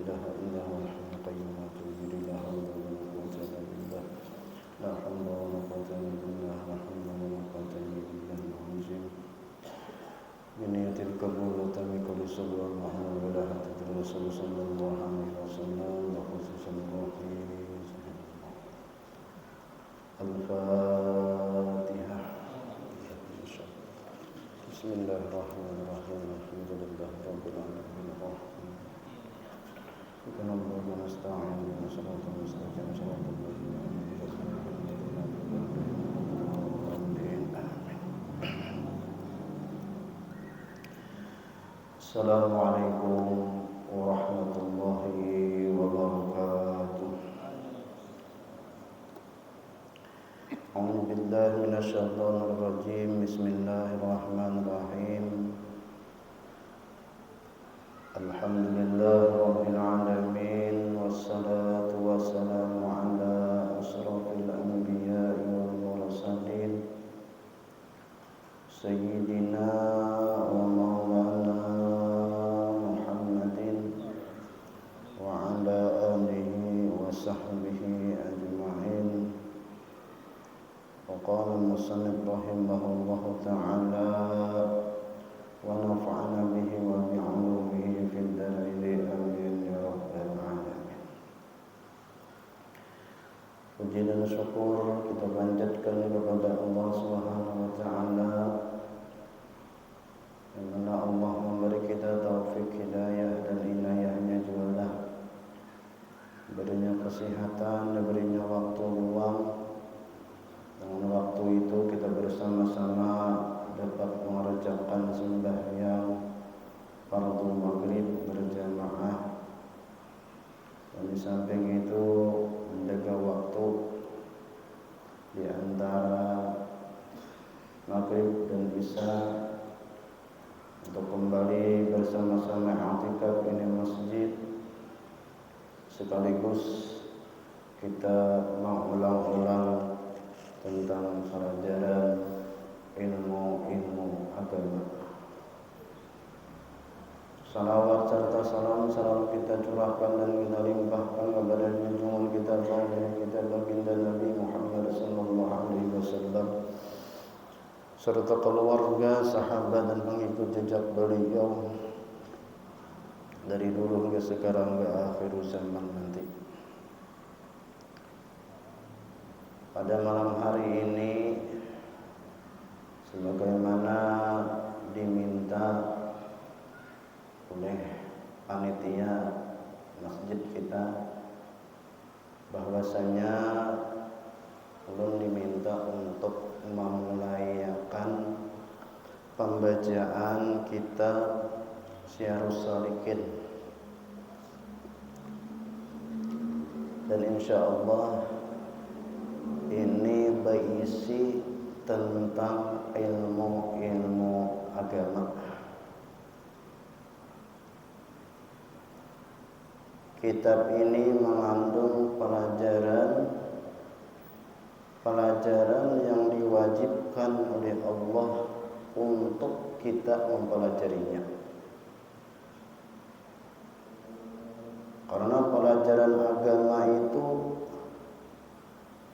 إله إلا هو الحي القيوم وأتوب إليه لا حول ولا قوة إلا بالله لا حول ولا قوة إلا بالله لا حول ولا قوة إلا بالله العظيم بنية القبول وتم كل صبر محمد ولا حتى الرسول صلى الله عليه وسلم وخصوصا الروحي الفاتحة. بسم الله الرحمن الرحيم الحمد لله رب العالمين الرحمن بك نعبد ونستعين اهدنا الصراط المستقيم صراط الذين أنعمت عليهم. السلام عليكم ورحمة الله وبركاته. أعوذ بالله من الشيطان الرجيم. بسم الله الرحمن الرحيم. الحمد لله رب العالمين والصلاة والسلام على أشرف الأنبياء والمرسلين سيدنا ومولانا محمد وعلى آله وصحبه أجمعين. وقال المصنف رحمه الله تعالى ونفعنا به وبعلومه في الدارين آمين يا رب العالمين. Puji dan syukur kita panjatkan kepada Allah Subhanahu wa taala yang mana Allah memberi kita taufik hidayah dan inayahnya jualah, berinya kesehatan, diberinya waktu luang. Dengan waktu itu kita bersama-sama dapat mengerjakan sembahyang fardu maghrib berjamaah, dan di samping itu menjaga waktu di antara maghrib dan isya untuk kembali bersama-sama i'tikaf ini masjid, sekaligus kita mengulang-ulang tentang pelajaran ilmu agama. Salawat serta salam kita curahkan dan kita limpahkan kepada junjungan kita baginda kita baginda Nabi Muhammad sallallahu alaihi wasallam serta keluarga, sahabat dan pengikut jejak beliau dari dulu hingga sekarang ke akhir zaman nanti. Pada malam hari ini, sebagaimana diminta oleh panitia masjid kita, bahwasanya belum diminta untuk memulayakan pembacaan kitab Syiarus Shalikin, dan insyaallah ini berisi tentang ilmu agama. Kitab ini mengandung pelajaran yang diwajibkan oleh Allah untuk kita mempelajarinya. Karena pelajaran agama itu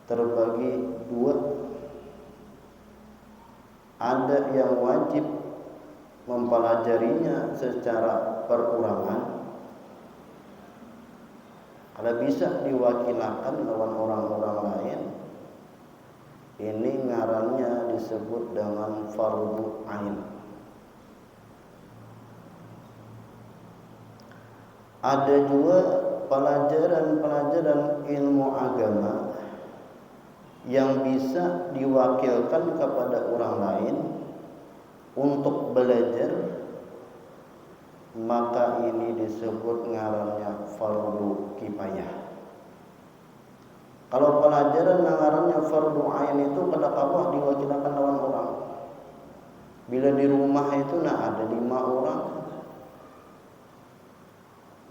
terbagi dua. Ada yang wajib mempelajarinya secara perorangan, kalau bisa diwakilkan lawan orang-orang lain, ini ngarannya disebut dengan fardu ain. Ada juga pelajaran ilmu agama yang bisa diwakilkan kepada orang lain untuk belajar, maka ini disebut ngarannya fardu kifayah. Kalau pelajaran ngarannya fardu ain itu pada Allah diwakilkan lawan orang. Bila di rumah itu ada 5 orang,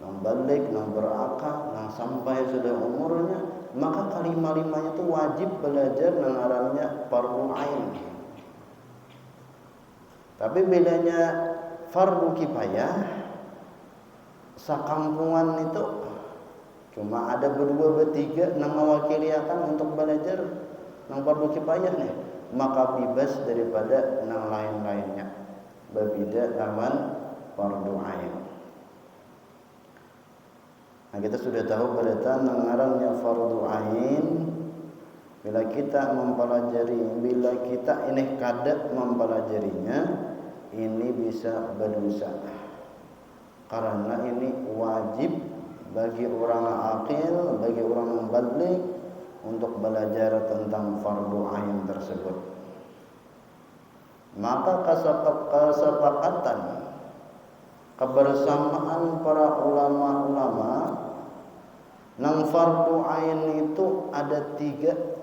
yang balik, yang berakal, yang sampai sudah umurnya, maka kelima-limanya itu wajib belajar ngarannya fardu ain. Tapi bedanya fardu kifayah, sakampungan itu cuma ada berdua bertiga nang mewakiliakan untuk belajar nang fardu kifayah nih, maka bebas daripada nang lain-lainnya, berbeda lawan fardu ain. Nah, kita sudah tahu berita nang ngarannya fardu ain bila kita mempelajari, bila kita ini kada mempelajarinya, ini bisa berdosa. Karena ini wajib bagi orang aqil, bagi orang yang baligh untuk belajar tentang fardu ain tersebut. Maka kesepakatan kebersamaan para ulama-ulama nang fardu ain itu ada 3.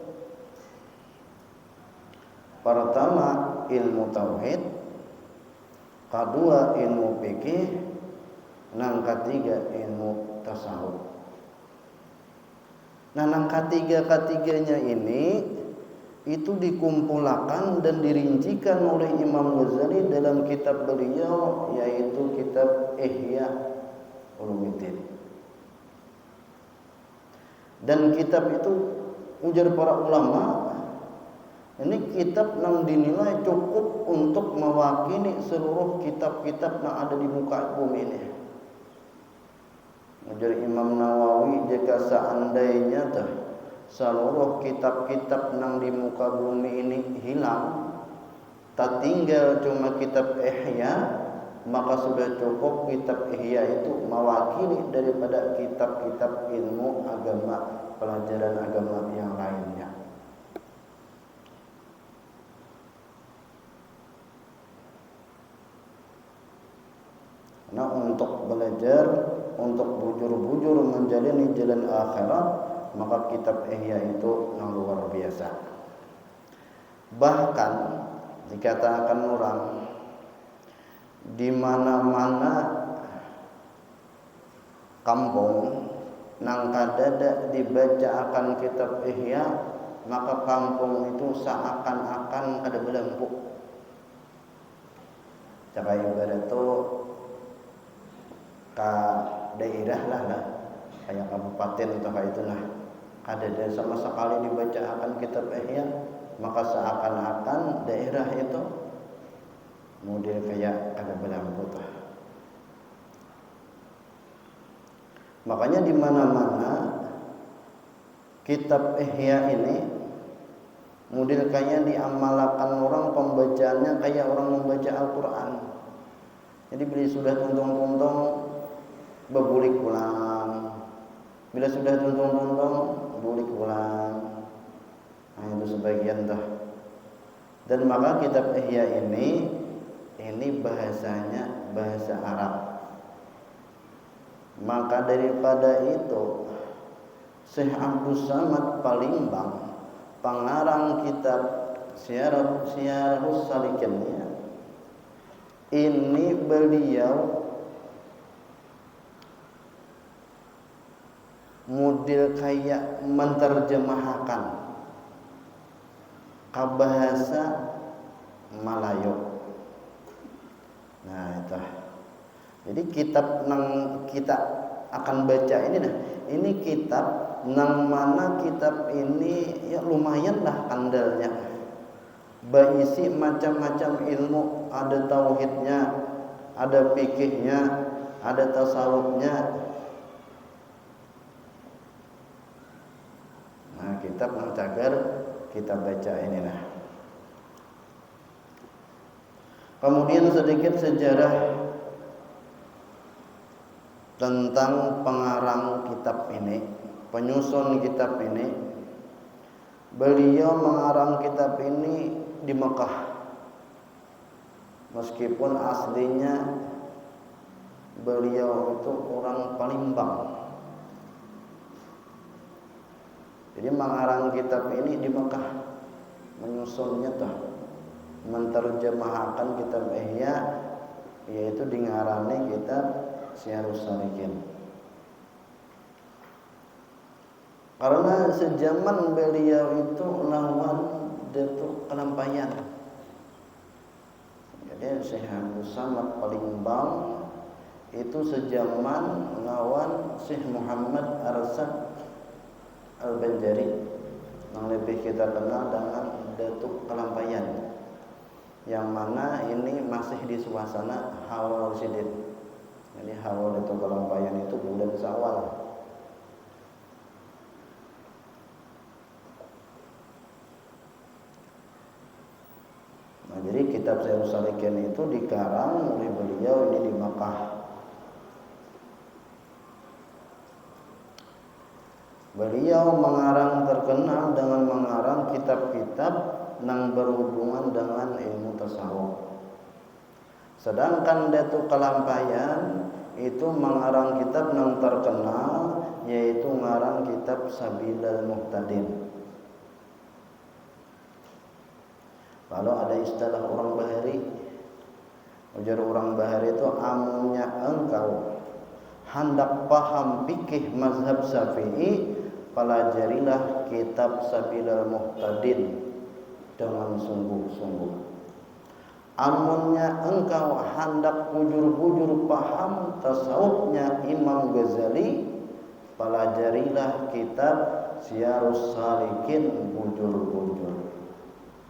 Pertama ilmu tauhid, kedua ilmu fikih, nang ketiga ilmu tasawuf. Nah, nang ketiganya ini itu dikumpulkan dan dirincikan oleh Imam Ghazali dalam kitab beliau, yaitu kitab Ihya Ulumuddin. Dan kitab itu ujar para ulama, ini kitab yang dinilai cukup untuk mewakili seluruh kitab-kitab yang ada di muka bumi ini. Ujar Imam Nawawi, jika seandainya seluruh kitab-kitab yang di muka bumi ini hilang, tak tinggal cuma kitab Ihya, maka sudah cukup kitab Ihya itu mewakili daripada kitab-kitab ilmu agama, pelajaran agama yang lainnya. Nah, untuk belajar, untuk bujur-bujur menjalani jalan akhirat, maka kitab Ihya itu yang luar biasa. Bahkan dikatakan orang di mana-mana kampung nang kadada dibaca akan kitab Ihya, maka kampung itu seakan-akan kada belenggu. Cara ibarat itu ke daerah lah kayak kabupaten atau kayak itu lah, ada sama sekali dibaca akan kitab Ihya, maka seakan-akan daerah itu model kayak ada belangku. Makanya di mana-mana kitab Ihya ini model kayak diamalkan orang, pembacaannya kayak orang membaca Al-Quran. Jadi bila sudah tuntung-tuntung berbulik pulang, bila sudah tuntung-tuntung bulik pulang. Nah, itu sebagian dah. Dan maka kitab Ihya ini bahasanya bahasa Arab. Maka daripada itu Syekh Abdus Samad Palembang, pengarang kitab Syarahus Salikin, ini beliau model kayak menterjemahkan ke bahasa Melayu. Nah, itu. Jadi kitab yang kita akan baca ini kitab nang mana kitab ini ya lumayan lah andalnya. Berisi macam-macam ilmu, ada tauhidnya, ada fikihnya, ada tasawufnya. Nah, kitab yang cagar kita baca inilah. Kemudian sedikit sejarah tentang pengarang kitab ini, penyusun kitab ini. Beliau mengarang kitab ini di Mekah, meskipun aslinya beliau itu orang Palembang. Jadi mengarang kitab ini di Mekah, menyusunnya menterjemahkan kitab Ihya, yaitu dingarani kitab Syarahus Salikin. Karena sejaman beliau itu lawan Datuk Kelampayan. Jadi Syekh Abdus Samad Palembang itu sejaman lawan Syekh Muhammad Arsad Al-Banjari yang lebih kita kenal dengan Datuk Kalampayan, yang mana ini masih di suasana Haul Sidin. Jadi Haul Datuk Kalampayan itu bulan Syawal. Nah, jadi kitab Syairus Salikin itu dikarang oleh beliau ini di Makkah. Beliau mengarang terkenal dengan mengarang kitab-kitab yang berhubungan dengan ilmu tasawuf. Sedangkan Datuk Kalampayan itu mengarang kitab yang terkenal, yaitu mengarang kitab Sabilal Muhtadin. Lalu ada istilah orang Bahari. Ujar orang Bahari itu, amunnya engkau hendak paham fikih mazhab Syafi'i, pelajarilah kitab Sabilal Muhtadin dengan sungguh-sungguh. Amunnya engkau hendak bujur-bujur paham tasawufnya Imam Ghazali, pelajarilah kitab Syiarus Salikin bujur-bujur.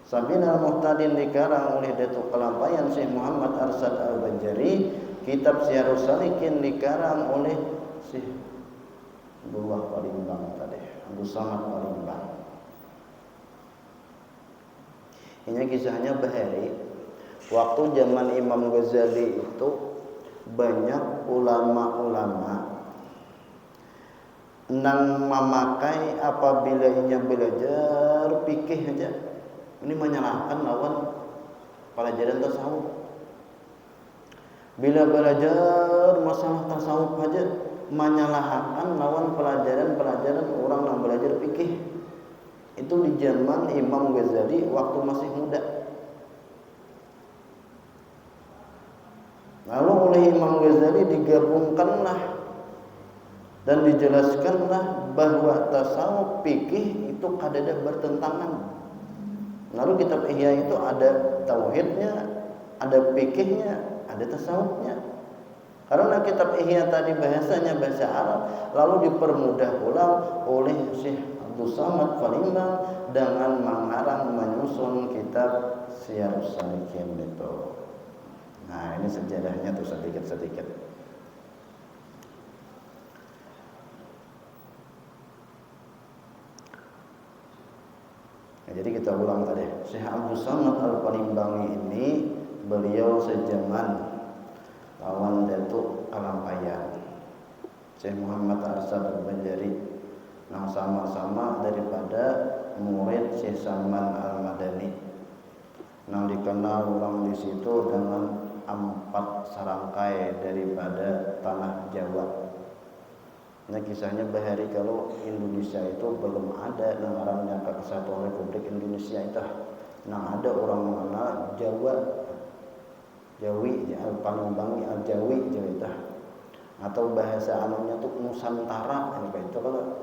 Sabilal Muhtadin dikarang oleh Datuk Kalampayan Syekh Muhammad Arsad Al-Banjari. Kitab Syiarus Salikin dikarang oleh Syekh Abdullah Palimbang tadi, Abdul Samad Palimbang. Ini kisahnya Bahari. Waktu zaman Imam Ghazali itu banyak ulama-ulama yang memakai apabila ia belajar fikih aja, ini menyalahkan lawan pelajaran tasawuf. Bila belajar masalah tasawuf aja menyalahkan lawan pelajaran-pelajaran orang yang belajar fikih. Itu di zaman Imam Ghazali waktu masih muda. Lalu oleh Imam Ghazali digabungkanlah dan dijelaskanlah bahwa tasawuf fikih itu kadang bertentangan. Lalu kitab Ihya itu ada tauhidnya, ada fikihnya, ada tasawufnya. Karena kitab Ihya tadi bahasanya bahasa Arab, lalu dipermudah pula oleh Syekh Abdul Samad Palimbang dengan mengarang menyusun kitab Syiarus Salikin itu. Nah, ini sejarahnya tuh sedikit-sedikit. Nah, jadi kita ulang tadi, Syekh Abdul Samad Al-Palimbangi ini beliau sejaman lawan Datuk Kalampayan Syekh Muhammad Arsad Al-Banjari, yang sama-sama daripada murid Syekh Salman Al-Madani, yang dikenal orang di situ dengan 4 sarangkai daripada tanah Jawa. Nah, kisahnya Bahari kalau Indonesia itu belum ada namanya Kesatuan Republik Indonesia itu. Nah, ada orang mengenal Jawa, Jawi, Al-Palimbangi, Al-Jawi itu. Atau bahasa anunya tuh Nusantara, itu kalau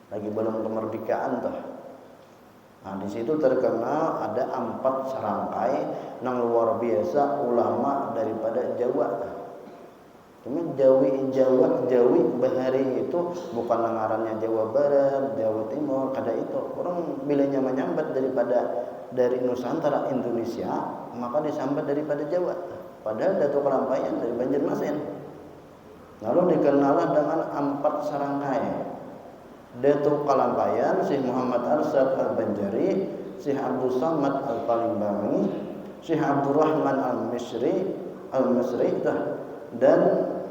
lagi belum kemerdekaan tuh. Nah, di situ terkenal ada 4 serangkai yang luar biasa ulama daripada Jawa. Cuma Jawi Bahari itu bukan ngarannya Jawa Barat, Jawa Timur, kada itu. Orang bilanya menyambat dari Nusantara Indonesia, maka disambat daripada Jawa. Padahal Datuk Kalampayan dari Banjarmasin. Lalu dikenal dengan 4 serangkai. Datuk Kalampayan, Syekh Muhammad Arsad Al-Banjari, Syekh Abdul Samad Al-Palimbangi, Syekh Abdul Rahman Al-Misri dan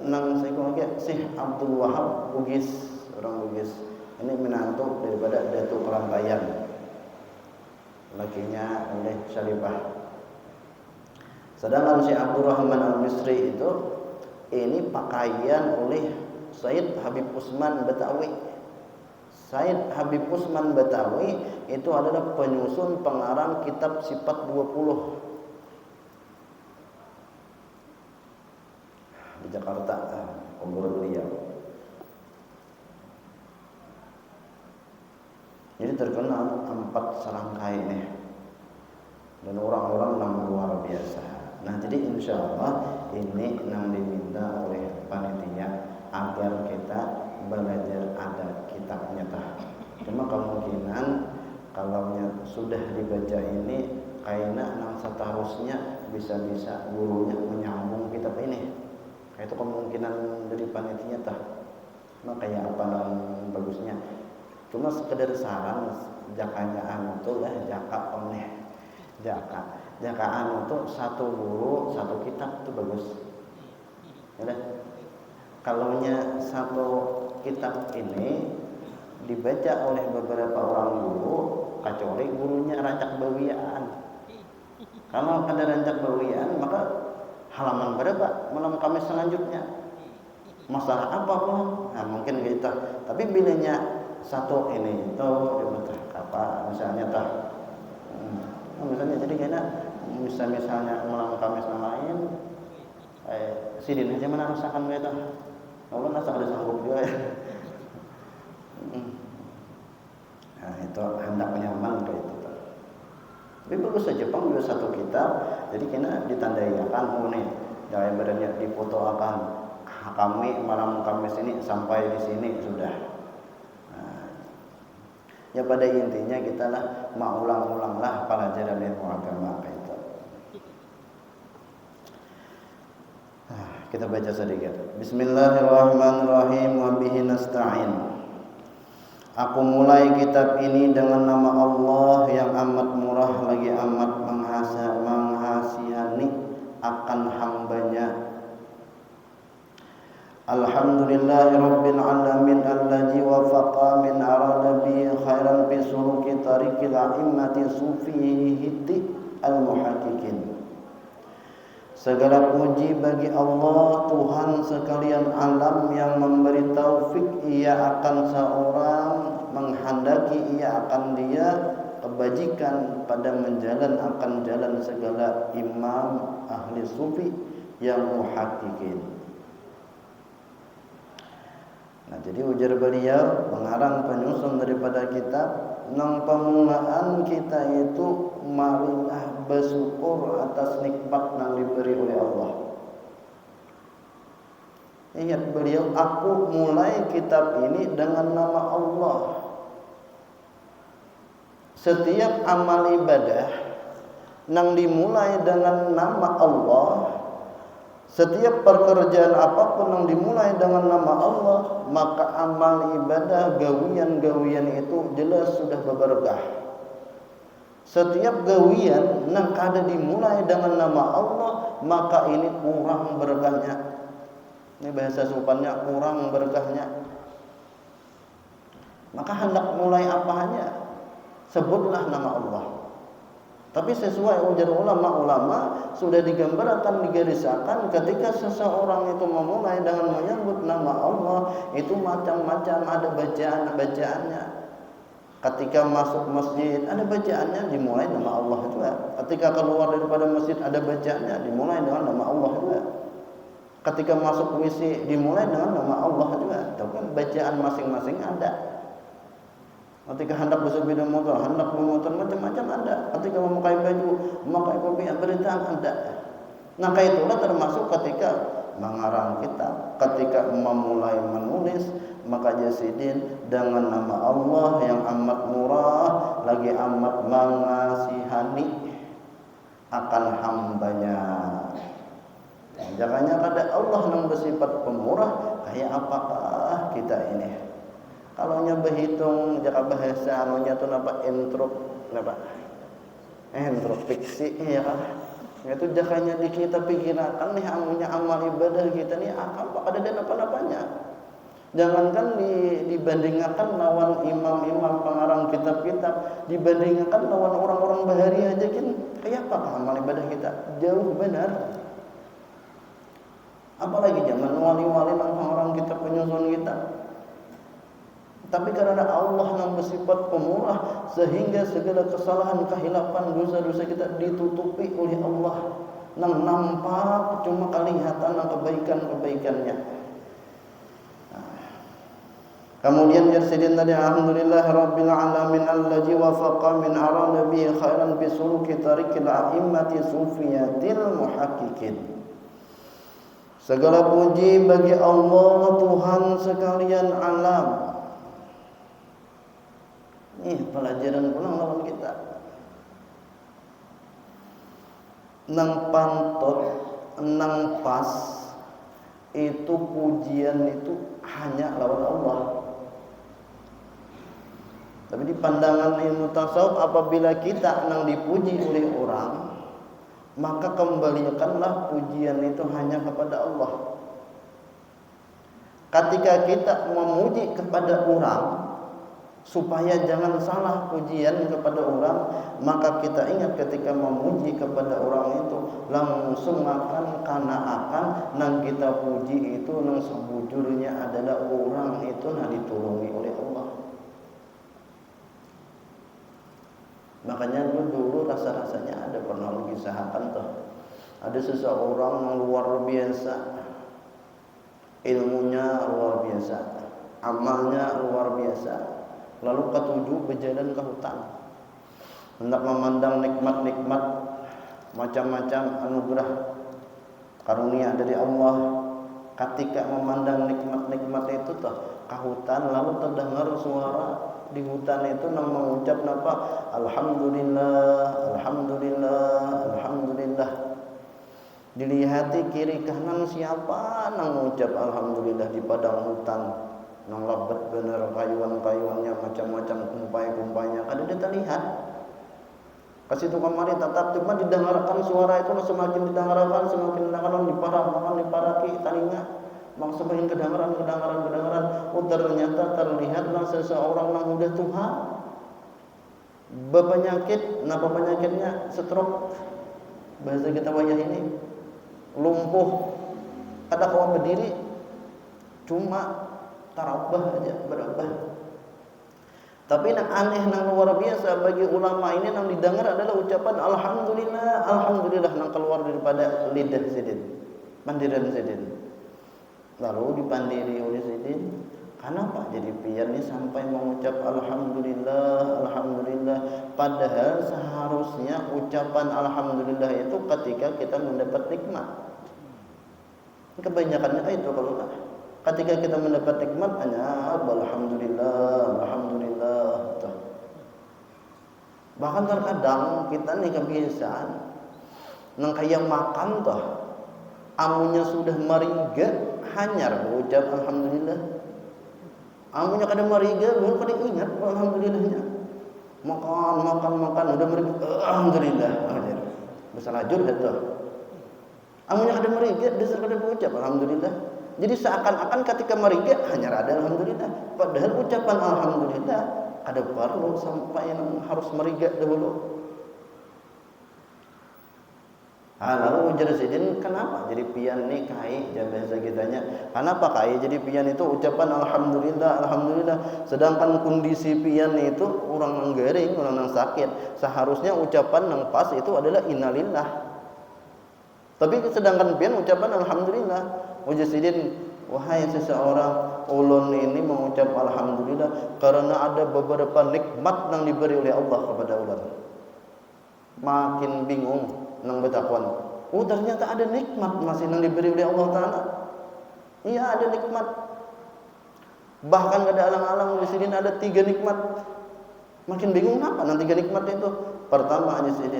nang saya Syekh Abdul Wahab Bugis, orang Bugis. Ini menantu daripada Datuk Kalampayan, lakinya oleh Syarifah. Sedangkan Syekh Abdul Rahman Al-Misri itu ini pakaian oleh Said Habib Usman Betawi. Said Habib Usman Betawi itu adalah penyusun pengarang kitab Sifat 20 di Jakarta, kubur beliau. Jadi terkenal 4 serangkai ini dan orang-orang yang luar biasa. Nah, jadi insya Allah ini yang diminta oleh panitia agar kita belajar adab kitabnya tah. Cuma kemungkinan kalau sudah dibaca ini kayaknya nang seterusnya bisa-bisa gurunya menyambung kitab ini. Itu kemungkinan dari panitia tah. Nah, kayak apa nang bagusnya? Cuma sekedar saran jakanya anu tuh ya jaka oneh. Jaka anu tuh satu guru satu kitab tuh bagus. Ya, kalau satu kitab ini dibaca oleh beberapa orang guru, kecuali gurunya rancak bawiaan. Kalau ada rancak bawiaan, maka halaman berapa malam Kamis selanjutnya? Masalah apa pun? Nah, mungkin gitu. Tapi bilanya satu ini itu apa? Misalnya misalnya jadi kayaknya misalnya malam Kamis yang lain, sidin aja mana rusakan gitu. Kalau nasa ada sanggup juga ya. Nah, itu hendak nyaman kayak itu. Tapi bagus saja Jepang juga satu kitab, jadi kena ditandai akan nih, jangan badannya difoto akan kami malam Kamis ini sampai di sini sudah. Nah, ya pada intinya kita lah mau ulang-ulanglah pelajaran ilmu agama kayak itu. Nah, kita baca sedikit. Bismillahirrahmanirrahim wa bihi nasta'in. Aku mulai kitab ini dengan nama Allah yang amat murah lagi amat menghasihani akan hambanya. Alhamdulillahi rabbil alamin allazi wafaqa min arada bi khairan fi suluki tariqil a'immati sufiyyi al-muhaqqiqin. Segala puji bagi Allah Tuhan sekalian alam yang memberi taufik ia akan seorang menghendaki ia akan dia kebajikan pada menjalan akan jalan segala imam ahli sufi yang muhaqqiqin. Nah, jadi ujar beliau pengarang penyusun daripada kitab nang pemulaan kita itu marilah bersyukur atas nikmat yang diberi oleh Allah. Ingat beliau, aku mulai kitab ini dengan nama Allah. Setiap amal ibadah yang dimulai dengan nama Allah, setiap pekerjaan apapun yang dimulai dengan nama Allah, maka amal ibadah gawian-gawian itu jelas sudah berberkah. Setiap gawian yang kada dimulai dengan nama Allah, maka ini kurang berkahnya. Ini bahasa sopannya kurang berkahnya. Maka hendak mulai apanya, sebutlah nama Allah. Tapi sesuai ujar ulama-ulama sudah digambarkan, digariskan ketika seseorang itu memulai dengan menyebut nama Allah, itu macam-macam ada bacaan-bacaannya. Ketika masuk masjid ada bacaannya, dimulai nama Allah juga. Ketika keluar daripada masjid ada bacaannya, dimulai dengan nama Allah juga. Ketika masuk WC dimulai dengan nama Allah juga. Tapi bacaan masing-masing ada. Ketika hendak bersepeda motor, hendak bermotor macam-macam ada. Ketika memakai baju, memakai kopi, beritaan ada. Nah, itulah termasuk ketika mengarang kitab, ketika memulai menulis, maka jasidin dengan nama Allah yang amat murah lagi amat mengasihani akan hambanya. Jangannya pada Allah yang bersifat pemurah, kayak apakah kita ini? Kalau berhitung jaka bahasa anunya tu napa introspeksi ya kan. Itu jakanya di kita pikirkan nih anunya amal ibadah kita nih akan ada dan apa-apanya. Jangankan dibandingkan lawan imam-imam pengarang kitab-kitab, dibandingkan lawan orang-orang bahari aja kan kayak apa amal ibadah kita? Jauh benar. Apalagi zaman wali-wali orang kitab penyusun kita. Tapi karena Allah yang bersifat pemurah, sehingga segala kesalahan, kehilapan, dosa-dosa kita ditutupi oleh Allah. Yang nampak cuma kelihatan kebaikan-kebaikannya. Kemudian Yarsidin tadi alhamdulillah rabbil alamin allazi wafaqa min arada bi khairan bi suluki tariqil a'immati sufiyatil muhaqqiqin. Segala puji bagi Allah Tuhan sekalian alam. Nih pelajaran pulang lawan kita. Nang pantot, nang pas, itu pujian itu hanya lawan Allah. Tapi di pandangan ilmu tasawuf, apabila kita nang dipuji oleh orang, maka kembalikanlah pujian itu hanya kepada Allah. Ketika kita memuji kepada orang, supaya jangan salah pujian kepada orang, maka kita ingat ketika memuji kepada orang itu langsung akan karena akan nang kita puji itu nang sebujurnya adalah orang itu nah ditolongi oleh Allah. Makanya dulu rasa-rasanya ada pernah mengisahkan tuh, ada seseorang yang luar biasa, ilmunya luar biasa, amalnya luar biasa, lalu ketujuh berjalan ke hutan hendak memandang nikmat-nikmat macam-macam anugerah karunia dari Allah. Ketika memandang nikmat-nikmat itu tuh ke hutan, lalu terdengar suara di hutan itu nang mengucap napa, alhamdulillah, alhamdulillah, alhamdulillah. Dilihati kiri kanan siapa nang mengucap alhamdulillah di padang hutan, nang lebat bener kayuan-kayuannya macam-macam kumpai-kumpainya ada dia terlihat. Kasih tu kamari tatap cuma didengarkan suara itu semakin didengarkan diparaki telinga. Mak semakin kedengaran. Oh ternyata terlihatlah seseorang yang udah tua, berpenyakit. Napa penyakitnya? Stroke. Bahasa kita wayah ini lumpuh. Ada kawan berdiri, cuma tarabah aja berabah. Tapi yang aneh, yang luar biasa bagi ulama ini yang didengar adalah ucapan alhamdulillah, alhamdulillah yang keluar daripada lidah Sidin, pandiran Sidin. Lalu dipandiri oleh Sidin, kenapa jadi pian ini sampai mengucap alhamdulillah, alhamdulillah. Padahal seharusnya ucapan alhamdulillah itu ketika kita mendapat nikmat. Kebanyakannya itu kalau ketika kita mendapat nikmat hanya alhamdulillah, alhamdulillah. Bahkan terkadang kita nih kebiasaan nang kayak makan toh, amunya sudah mariga hanyar berucap alhamdulillah. Amunya kada mariga belum kada ingat alhamdulillahnya. Makan udah mariga alhamdulillah. Besar ajur dah. Amunya kada mariga dasar kada berucap alhamdulillah. Jadi seakan-akan ketika mariga hanya ada alhamdulillah. Padahal ucapan alhamdulillah ada perlu sampai yang harus mariga dahulu. Lalu ujar Sidin, kenapa jadi pian nih kai? Bahasa kitanya, kenapa kai jadi pian itu ucapan alhamdulillah, alhamdulillah. Sedangkan kondisi pian itu orang yang garing, orang yang sakit. Seharusnya ucapan yang pas itu adalah innalillah. Tapi sedangkan pian ucapan alhamdulillah. Ujar Sidin, wahai seseorang, ulun ini mengucap alhamdulillah karena ada beberapa nikmat yang diberi oleh Allah kepada ulun. Makin bingung nang bertakwan. Oh ternyata ada nikmat masih yang diberi oleh Allah Ta'ala. Iya ada nikmat. Bahkan kada alang-alang di sini ada 3 nikmat. Makin bingung apa nang 3 nikmat itu? Pertama di sini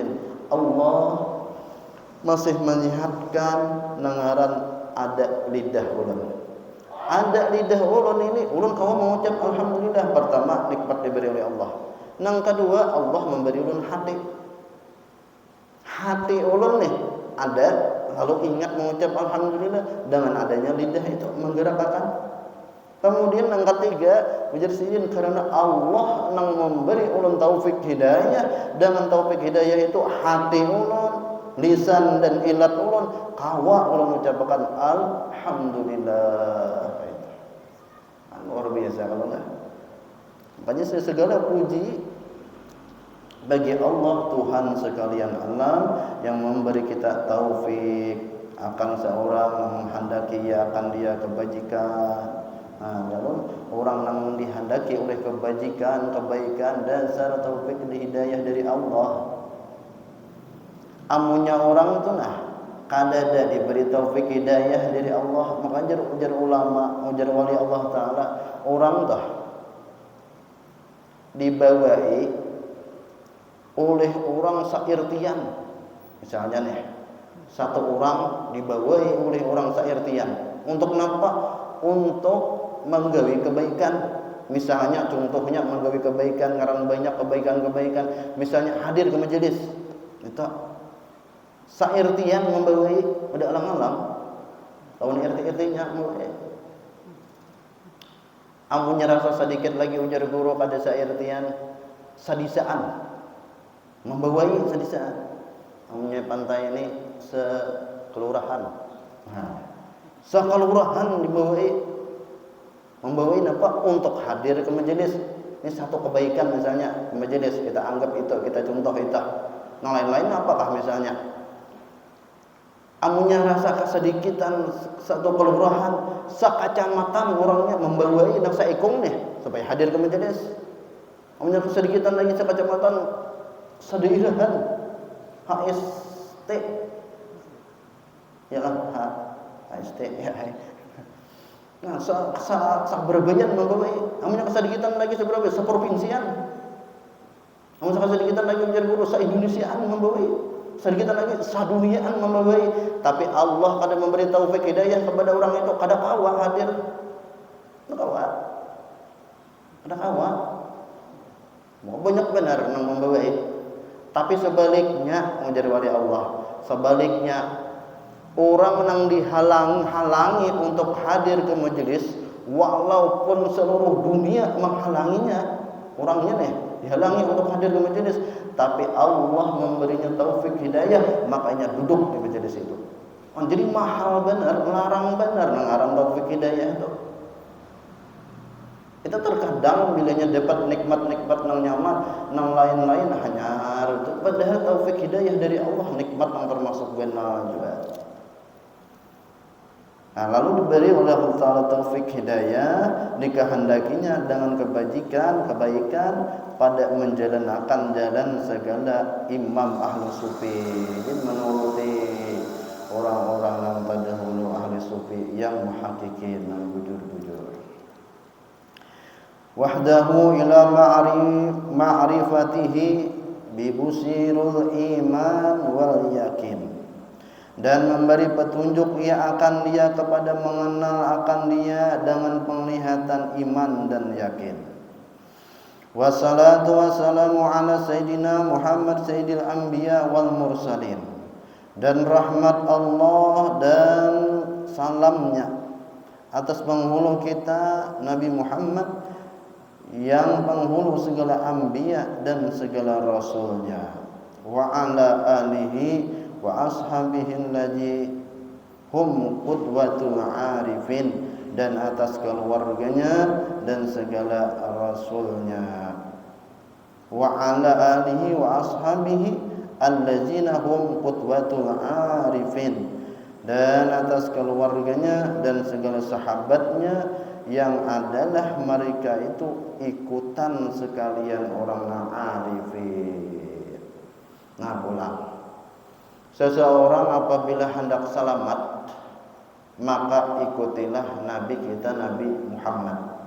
Allah masih menyehatkan nangaran ada lidah ulun. Ada lidah ulun ini, ulun kau mengucap alhamdulillah. Pertama nikmat diberi oleh Allah. Nang kedua Allah memberi ulun hati. Hati ulun nih ada, lalu ingat mengucap alhamdulillah, dengan adanya lidah itu menggerakkan. Kemudian yang ketiga, ujar Sidin karena Allah yang memberi ulun taufik hidayah, dengan taufik hidayah itu hati ulun, lisan dan ilat ulun kawa ulun ucapkan alhamdulillah. Luar biasa kalau enggak. Makanya segala puji bagi Allah Tuhan sekalian alam yang memberi kita taufik akan seorang menghendaki akan dia kebajikan. Lalu orang yang dihendaki oleh kebajikan, kebaikan dasar taufik dan hidayah dari Allah. Amunnya orang itu kadada diberi taufik hidayah dari Allah. Maka ujar ulama, ujar wali Allah Ta'ala, orang dah dibawai oleh orang sairtian. Misalnya nih, satu orang dibawai oleh orang sairtian. Untuk apa? Untuk menggawi kebaikan. Misalnya contohnya menggawi kebaikan, ngarang banyak kebaikan-kebaikan. Misalnya hadir ke majelis. Itu sairtian membawai pada alam-alam. Tahun RT-RT-nya mulai. Amunnya rasa sedikit lagi ujar guru pada sairtian sadisaan. Membawai sadisaan. Amunnya pantai ini sekelurahan. Nah, sekelurahan dibawai. Membawai apa? Untuk hadir ke majelis. Ini satu kebaikan misalnya ke majelis. Kita anggap itu, kita contoh itu. Yang lain-lain apakah misalnya? Amunnya rasa kesedikitan satu kelurahan, sekacamatan orangnya membawai dan seikung nih supaya hadir ke majelis. Amunnya kesedikitan lagi sekacamatan, sedaerahan, HST, ya lah, HST, ya. Nah, sak berbayan membawai. Amunnya kesedikitan lagi seberapa? Seprovinsian. Amun kesedikitan lagi menjadi guru se-Indonesiaan membawai. Sedikit lagi saduniaan membawai, tapi Allah kada memberi taufik hidayah kepada orang itu, kada kawa hadir. Kada kawa. Mau banyak benar nang membawai. Tapi sebaliknya menjadi wali Allah. Sebaliknya orang nang dihalangi untuk hadir ke majelis, walaupun seluruh dunia menghalanginya, orangnya nih dihalangi untuk hadir ke majelis, tapi Allah memberinya taufik hidayah, makanya duduk di majelis itu. Jadi mahal benar, larang benar ngarang taufik hidayah itu. Kita terkadang bilanya dapat nikmat-nikmat nang nyaman, nang lain-lain hanya itu. Padahal taufik hidayah dari Allah, nikmat yang termasuk benar juga. Nah, lalu diberi oleh Allah Ta'ala taufik hidayah, dikehendakinya dengan kebajikan, kebaikan pada menjalankan jalan segala imam ahli sufi. Jadi menuruti orang-orang yang terdahulu ahli sufi yang muhakkikin, yang bujur-bujur. Wahdahu ila ma'rifatihi bibusirul iman wal yakin. Dan memberi petunjuk ia akan dia kepada mengenal akan dia dengan penglihatan iman dan yakin. Wassalatu wassalamu ala sayyidina Muhammad sayyidil anbiya wal mursalin. Dan rahmat Allah dan salamnya atas penghulu kita Nabi Muhammad yang penghulu segala anbiya dan segala rasulnya. Wa ala alihi wa ashabihi allazi hum qudwatul arifin, dan atas keluarganya dan segala rasulnya. Wa ala alihi wa ashabihi allazina hum qudwatul arifin, dan atas keluarganya dan segala sahabatnya yang adalah mereka itu ikutan sekalian orang arifin. Nah, pulang. Seseorang apabila hendak selamat, maka ikutilah Nabi kita Nabi Muhammad.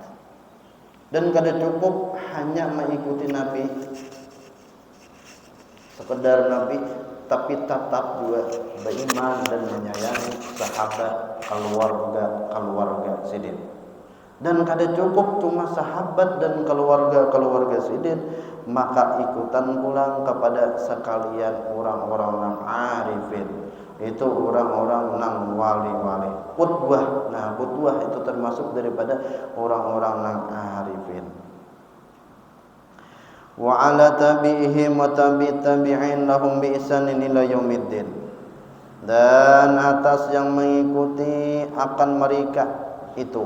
Dan kada cukup hanya mengikuti Nabi, sekedar Nabi, tapi tetap juga beriman dan menyayangi sahabat, keluarga sidin. Dan kada cukup cuma sahabat dan keluarga sidin, maka ikutan pulang kepada sekalian orang-orang yang arifin. Itu orang-orang nang wali-wali, qudwah. Nah, qudwah itu termasuk daripada orang-orang nang arifin. Wa ala tabi'ihim wa tabi'in lahum bi ihsanin ila yaumiddin. Dan atas yang mengikuti akan mereka itu,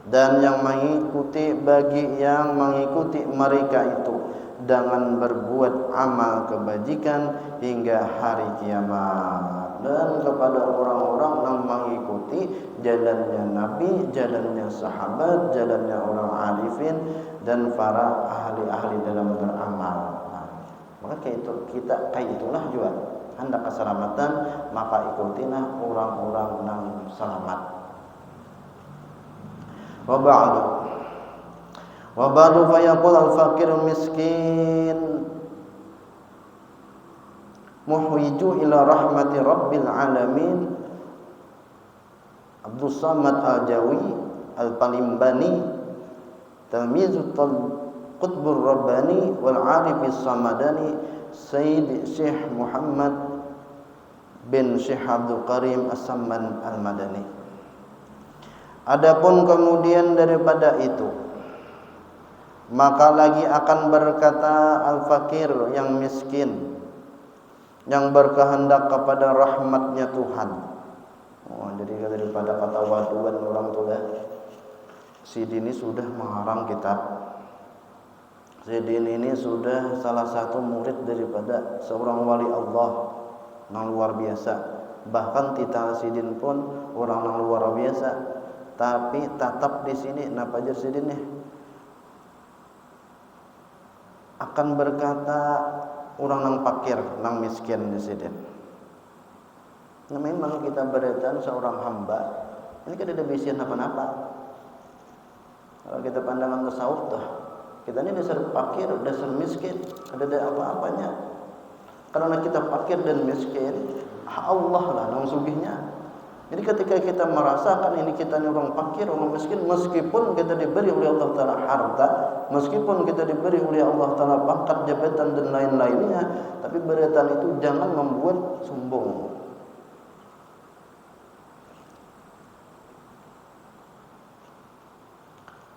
dan yang mengikuti bagi yang mengikuti mereka itu dengan berbuat amal kebajikan hingga hari kiamat. Dan kepada orang-orang yang mengikuti jalannya Nabi, jalannya sahabat, jalannya orang arifin dan para ahli-ahli dalam beramal. Nah, maka kita kayak itulah juga hendak keselamatan, maka ikutinlah orang-orang yang selamat. Wa ba'du fa yaqul al-faqir miskin muhwiju ila rahmati rabbil alamin Abdus Samad Al-Jawi Al-Palimbani Talmizut Qutbur Rabbani wal Arifis Samadani Sayyid Syekh Muhammad bin Syekh Abdul Karim As-Samman Al-Madani. Adapun kemudian daripada itu, maka lagi akan berkata al-fakir yang miskin, yang berkehendak kepada rahmatnya Tuhan. Jadi daripada kata waduan orang tua, si Dini sudah mengarang kitab. Si Dini ini sudah salah satu murid daripada seorang wali Allah yang luar biasa. Bahkan Tita Sidin pun orang yang luar biasa. Tapi tetap di sini napa aja Sidin nih akan berkata orang yang fakir, yang miskin di Sidin. Nah, memang kita berkaitan seorang hamba ini kan tidak bisa apa-apa. Kalau kita pandangan tasawuf tuh, kita ini dasar fakir, dasar miskin, ada apa-apanya. Karena kita fakir dan miskin, Allah lah yang sugihnya. Jadi ketika kita merasakan ini kita ini orang fakir, orang miskin, meskipun kita diberi oleh Allah Ta'ala harta, meskipun kita diberi oleh Allah Ta'ala pangkat, jabatan dan lain-lainnya, tapi berkaitan itu jangan membuat sombong.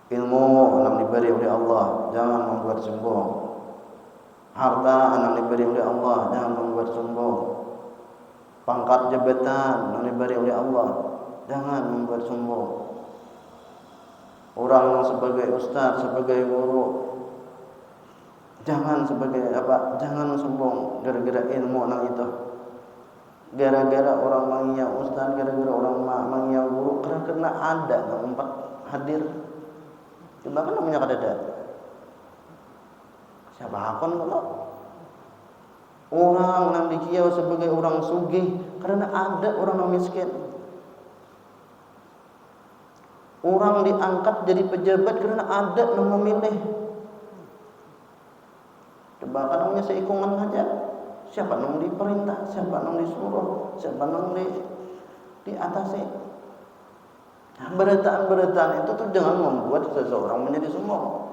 Ilmu yang diberi oleh Allah jangan membuat sombong. Harta yang diberi oleh Allah jangan membuat sombong. Pangkat jabatan yang diberi oleh Allah jangan membuat sombong. Orang yang sebagai ustaz, sebagai guru, jangan sebagai apa? Jangan sombong gara-gara ilmu nang itu. Gara-gara orang manggil ustaz, gara-gara orang manggil guru, karena ada nang empat hadir. Coba kan namanya kadada. Siapa akon kalau orang yang dikiau sebagai orang sugih karena ada orang yang miskin. Orang diangkat jadi pejabat karena ada yang memilih. Coba kan namanya seikungan aja. Siapa yang diperintah, siapa yang disuruh, siapa yang diatasi. Beritaan-beritaan itu tuh jangan membuat seseorang menjadi sombong.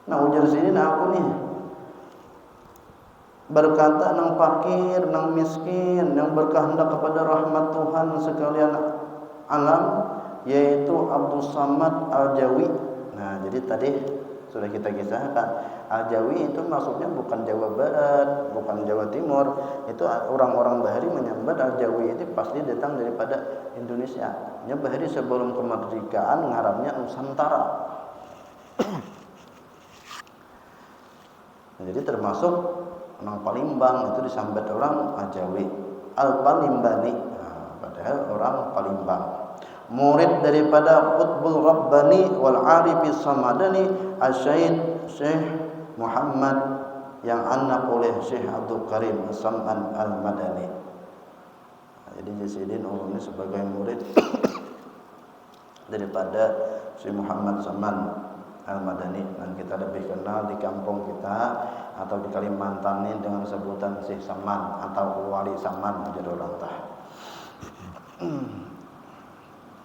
Nah ujar sini aku nih berkata nang fakir, nang miskin, yang berkehendak kepada rahmat Tuhan sekalian alam, yaitu Abdus Samad Al-Jawi. Nah jadi tadi sudah kita kisahkan, Al-Jawi itu maksudnya bukan Jawa Barat, bukan Jawa Timur. Itu orang-orang Bahari menyambat Al-Jawi itu pasti datang daripada Indonesia. Ya Bahari sebelum kemerdekaan ngarannya Nusantara. Nah, jadi termasuk orang Palimbang itu disambat orang Al-Jawi, Al-Palimbani. Nah, padahal orang Palimbang. Murid daripada Qutbul Rabbani wal Arifis Samadani Asy-Syaikh Syekh Muhammad yang anak oleh Syekh Abdul Karim As-Samman Al-Madani. Jadi Jasidin umumnya sebagai murid daripada Syekh Muhammad Samman Al-Madani, dan kita lebih kenal di kampung kita atau di Kalimantan ini dengan sebutan Syekh Samman atau Wali Samman jadi orang tah.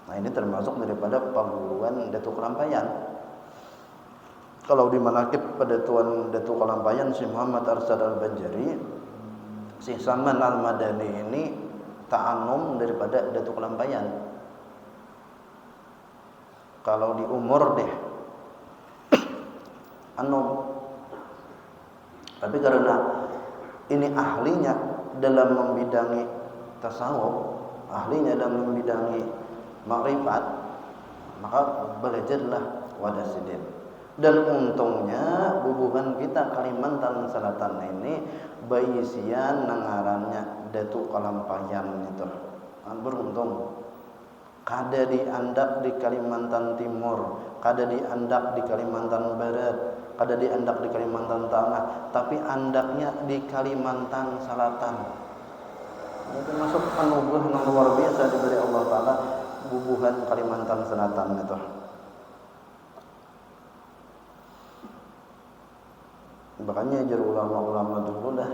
Nah ini termasuk daripada perguruan Datuk Kelampayan. Kalau di manakib pada Tuan Datuk Kelampayan Syekh Muhammad Arsad Al-Banjari, Syekh Samman Al-Madani ini ta'anum daripada Datuk Kelampayan. Kalau di umur deh anum. Tapi karena ini ahlinya dalam membidangi tasawuf, ahlinya dalam membidangi makrifat, maka belajarlah wadah sidin. Dan untungnya hubungan kita Kalimantan Selatan ini baisian nangarannya Datuk Kelampayan itu. Beruntung. Kada diandak di Kalimantan Timur, kada diandak di Kalimantan Barat, kada di andak di Kalimantan Tengah, tapi andaknya di Kalimantan Selatan. Itu masuk anugerah yang luar biasa diberi Allah Ta'ala, bubuhan Kalimantan Selatan itu. Makanya jar ulama-ulama dulu dah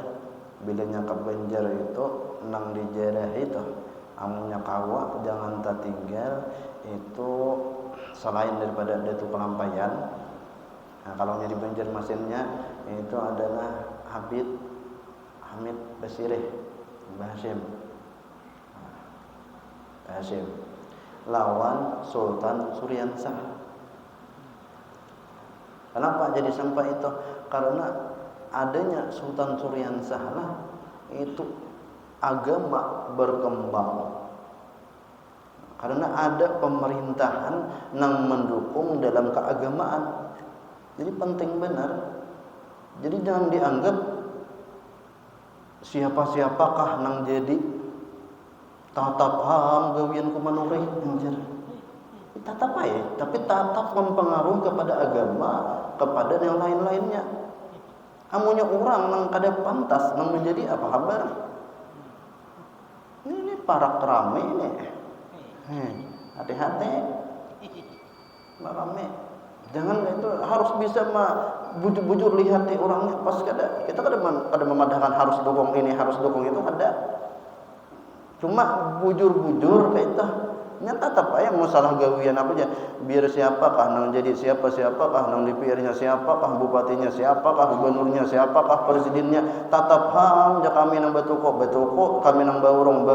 bilanya ke Banjar itu nang di daerah itu amunya kawa jangan tak tinggal itu selain daripada Datu Kelampayan. Nah, kalau di Banjarmasinnya itu adalah Hamid Basirih Basim lawan Sultan Suryansah. Kenapa jadi sampai itu? Karena adanya Sultan Suryansah lah itu agama berkembang. Karena ada pemerintahan yang mendukung dalam keagamaan. Jadi penting benar. Jadi jangan dianggap siapa-siapakah nang jadi tatap gawian kumanurih anjir. Tatap aja, tapi tatap mempengaruhi kepada agama, kepada yang lain-lainnya. Amunya orang nang kada pantas nang menjadi apa kabar? Ini para kerame ini. Hati-hati. Rame. Jangan itu harus bisa bujur-bujur lihat orangnya pas kita kada memadahkan harus dukung ini harus dukung itu ada. Cuma bujur-bujur kayak itu nyata apa ya masalah gawian apa aja biar siapakah nang jadi siapakah nang DPR-nya siapakah bupatinya siapakah gubernurnya siapakah presidennya tatap ja kami nang batuko kami nang bawarong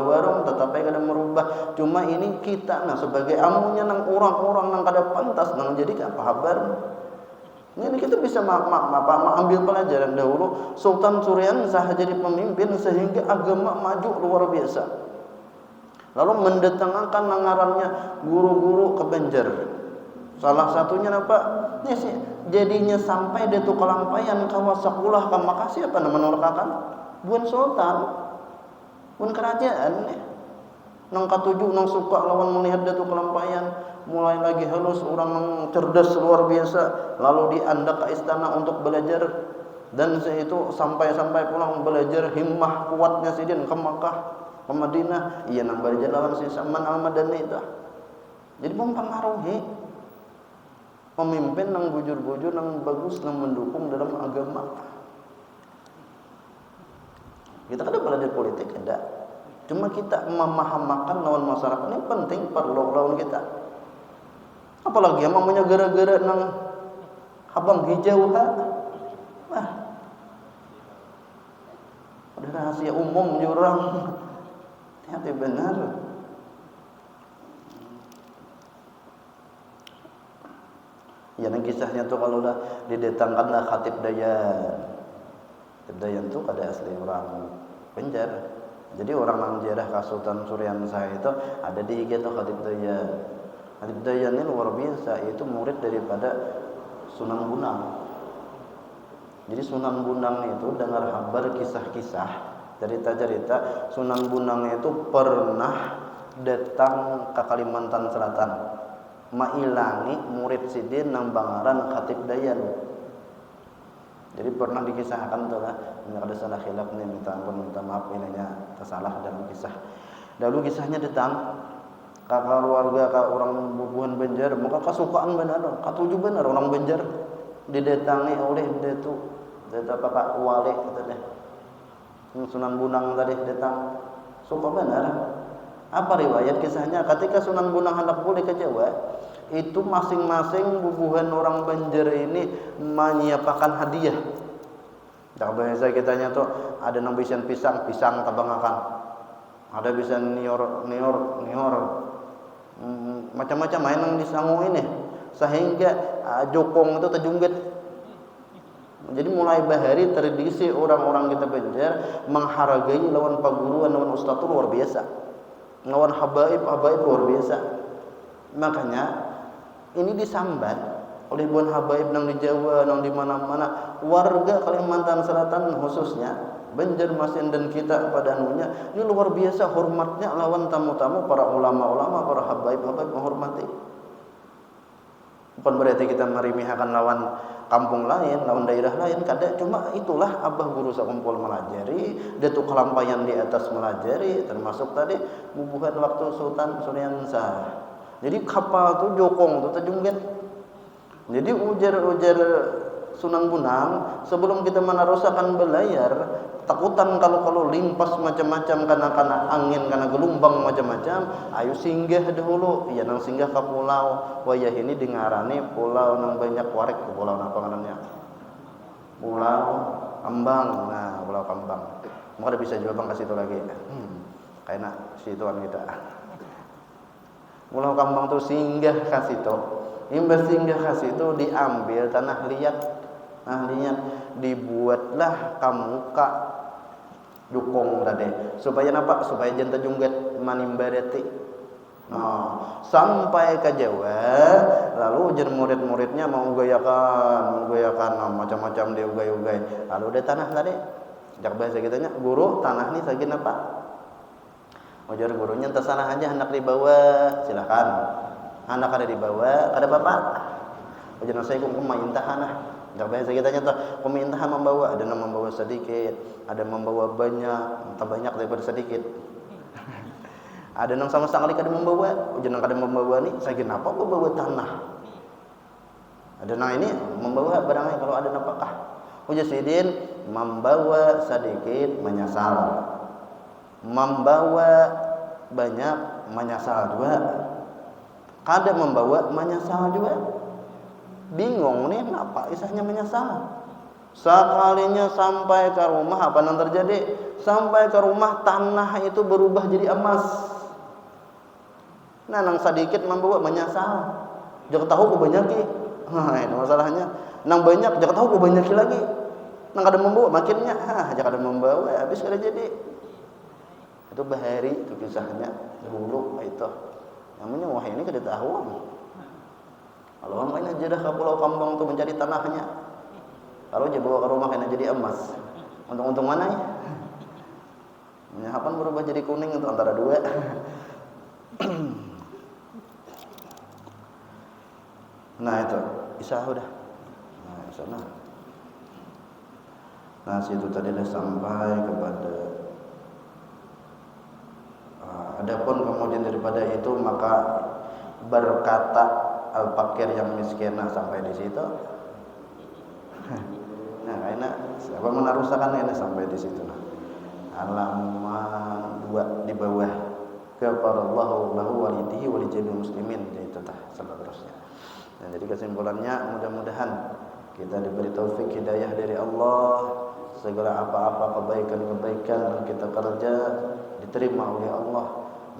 tetap aja kada merubah. Cuma ini kita sebagai amunya nang orang-orang nang kada pantas nang jadi apa kabar. Ini kita bisa ambil pelajaran dahulu Sultan Suryansah jadi pemimpin sehingga agama maju luar biasa. Lalu mendatangkan ngarannya guru-guru ke Banjar. Salah satunya apa? Ini sih jadinya sampai Datu Kelampayan kawa sekolah ke Makasih apa namanya merekakan? Buan Sultan, buan kerajaan nih. Nang katujuh nang suka lawan melihat Datu Kelampayan, mulai lagi halus orang nang cerdas luar biasa. Lalu diandak ke istana untuk belajar dan itu sampai pulang belajar himmah kuatnya sidin ke Makkah. Ke Madinah, iya nang belajar lawan si Saman Al-Madani itu. Jadi mempengaruhi pemimpin nang bujur-bujur nang bagus nang mendukung dalam agama. Kita kada belajar politik ada. Cuma kita memahamakan lawan masyarakat ini penting perlu lawan kita. Apalagi yang namanya gara-gara nang abang hijau udah rahasia umum jurang. Hati benar. Ya nang kisahnya tuh kalau udah didatangkanlah Khatib Dayan. Khatib Dayan tuh kada asli orang Banjar. Jadi orang nang ziarah ke Sultan Suryansah itu ada di IG tuh Khatib Dayan. Khatib Dayan ini luar biasa, itu murid daripada Sunan Bonang. Jadi Sunan Bonang itu dengar kabar kisah-kisah cerita-cerita Sunan Bonang itu pernah datang ke Kalimantan Selatan mailangi murid sidin nang bangaran Khatib Dayan. Jadi pernah dikisahkan tuh lah, ada salah khilaf nih, minta ampun minta maaf ininya tersalah dalam kisah. Lalu kisahnya datang ke keluarga ke orang bubuhan Banjar, muka kesukaan benar, katuju benar orang Banjar didatangi oleh Datu Pak Wali gitu deh. Sunan Bonang tadi datang suka benar. Apa riwayat kisahnya? Ketika Sunan Bonang hendak pulih ke Jawa, itu masing-masing bubuhan orang Banjar ini menyiapkan hadiah. Dak bahasa kitanya tuh ada nang bisian pisang tabangakan. Ada bisa nior macam-macam main nang disangu ini sehingga jokong itu terjungget. Jadi mulai bahari tradisi orang-orang kita Banjar menghargai lawan paguruan lawan ustaz itu luar biasa. Lawan habaib luar biasa. Makanya ini disambat oleh buan habaib nang di Jawa, nang di mana-mana, warga Kalimantan Selatan khususnya Banjarmasin dan kita pada anunya ini luar biasa hormatnya lawan tamu-tamu para ulama-ulama, para habaib menghormati. Bukan berarti kita meremehkan lawan kampung lain, lawan daerah lain, kada. Cuma itulah abah guru sakumpul melajari, dia tuh kelampayan di atas melajari, termasuk tadi bubuhan waktu Sultan Suryansa. Jadi kapal tuh jokong tuh terjungget. Jadi ujar Sunan Bonang sebelum kita menarusakan belayar, takutan kalau limpas macam-macam karena angin, karena gelombang macam-macam, ayo singgah dahulu. Ya nang singgah ke pulau wayah ini dengarane pulau nang banyak warek, pulau apa namanya? Pulau Kambang. Nah, Pulau Kambang. Maka bisa juga Bang kasih itu lagi. Kayaknya situan kita. Pulau Kambang tuh singgah kasih itu. Imbas singgah kasih itu diambil tanah liat. Dibuatlah kamuka dukung tadi supaya apa? Supaya jangan jungget manimbareti. Sampai ke Jawa, lalu ujar murid-muridnya mau goyakan macam-macam dia ugay. Lalu ada tanah tadi, jak bahasa kitanya, guru tanah nih sagin apa? Ujar gurunya entas sana aja, hendak dibawa, silakan. Anak ada dibawa, ada bapak. Ujar saya main tanah. Jak bahasa kitanya tuh, pemintahan membawa, ada yang membawa sedikit, ada yang membawa banyak, entah banyak daripada sedikit. Ada yang sama sekali kada membawa, ujian kada membawa nih, saya kira apa bawa tanah. Ada yang ini membawa barangnya kalau ada napakah. Ujian sidin membawa sedikit menyasal, membawa banyak menyasal juga, kada membawa menyasal juga. Bingung nih, apa isahnya menyesal. Sekalinya sampai ke rumah, apa yang terjadi? Sampai ke rumah tanah itu berubah jadi emas. Nah, nang sedikit membawa menyesal. Jangan tahu kebanyakan. Nah, itu masalahnya. Nang banyak, jangan tahu kebanyakan lagi. Nang kada membawa makinnya, jangan kada membawa, habis kada jadi. Itu bahari itu kisahnya dulu itu. Namanya wah ini kada tahu. Kalau makanya jadah ke Pulau Kambang untuk mencari tanahnya. Kalau dia bawa ke rumah kena jadi emas. Untung-untung mana ya? Menyahapan berubah jadi kuning itu antara dua. Nah itu, Isa udah. Nah, sana. Nah, situ tadi dah sampai kepada adapun kemudian daripada itu maka berkata al-fakir yang miskin. Nah, sampai di situ. Nah, karena siapa menarusakan ini sampai di situ. Nah, halaman 2 di bawah kepada Allah lahu walidihi walijamil muslimin itu tah seterusnya. Nah, jadi kesimpulannya mudah-mudahan kita diberi taufik hidayah dari Allah, segala apa-apa kebaikan-kebaikan yang kita kerja diterima oleh Allah.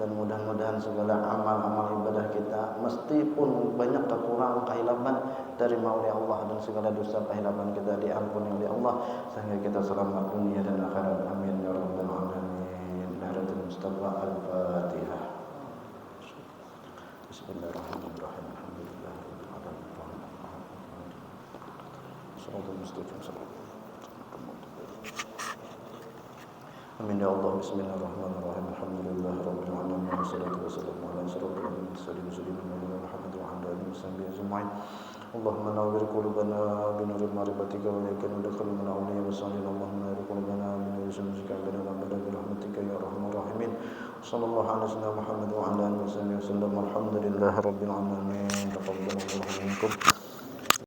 Dan mudah-mudahan segala amal-amal ibadah kita meskipun banyak kekurangan kehilapan dari oleh Allah, dan segala dosa kehilapan kita diampuni oleh Allah sehingga kita selamat dunia dan akhirat. Amin ya rabbal alamin. Daratul Mustafa Al-Fatihah. Bismillahirrahmanirrahim. Alhamdulillahirabbil alamin. Shalatul mustaqim. Amin ya Allah. Bismillahirrahmanirrahim. Alhamdulillahirabbil alamin. Wassalatu wassalamu ala asyrofil mursalin sayyidina Muhammad wa ala alihi washabbihi ajma'in. Allahumma nawwir qulubana bi nuril ma'rifatika wa yakin udkhilna awliya wa salih. Allahumma nawwir qulubana bi nuril syamsika wa bi rahmatika ya arhamar rahimin. Sallallahu alaihi wasallam Muhammad wa ala alihi wasallam. Alhamdulillahirabbil alamin. Taqabbalallahu minkum.